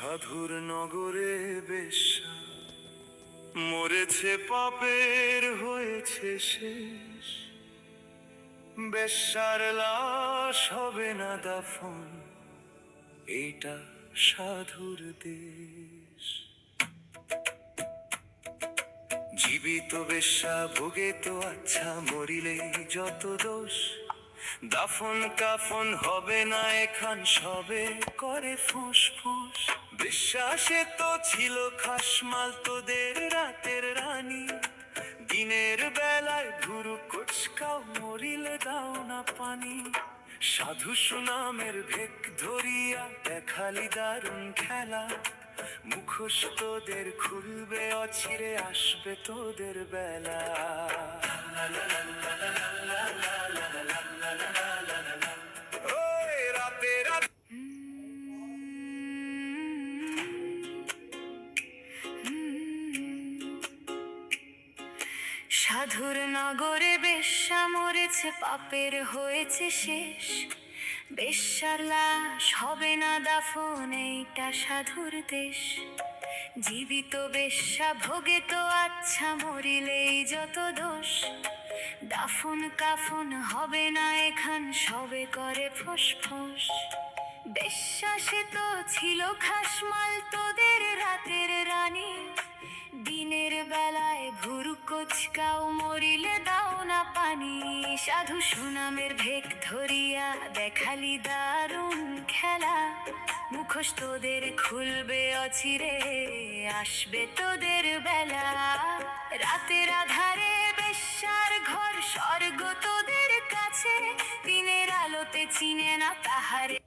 সাধুর নগরে বেশ্যা মরেছে, পাপের হয়েছে শেষ। বেশ্যার লাশ হবে না দাফন, এইটা সাধুর দেশ। জীবিত বেশ্যা ভোগে তো আচ্ছা, মরিলেই যত দোষ। দাফন কাফন হবে না এখান, সবে করে ফোঁস ফোঁস। বিশ্বাসে তো ছিল খাসমাল তোদের রাতের রানী, দিনের বেলায় ভুরু কুচকাও, মরিলে দাও না পানি। সাধু সুনামের ভেক ধরিয়া দেখালি দারুণ খেলা, মুখোশ তোদের খুলবে অচিরে, আসবে তোদের বেলা। ওই রাতে রাতে সাধুর নগরে বেশ্যা মরেছে, পাপের হয়েছে শেষ। বেশ্যার লাশ হবে না দাফন, এইটা সাধুর দেশ। জীবিত বেশ্যা ভোগে তো আচ্ছা, মরিলেই যত দোষ। দাফন কাফন হবে না এখান, সবে করে ফোঁস ফোঁস। বিশ্বাসে তো ছিল খাসমাল তোদের রাতের রানী, দিনের বেলায় ভুরু কোচকাও, মরিলে দাও না পানি। সাধু সুনামের ভেক ধরিয়া দেখালি দারুণ খেলা, মুখোশ তোদের খুলবে অচিরে, আসবে তোদের বেলা। রাতের আধারে বেশ্যার ঘর, স্বর্গ তোদের কাছে, দিনের আলোতে চিনে না তাহারে।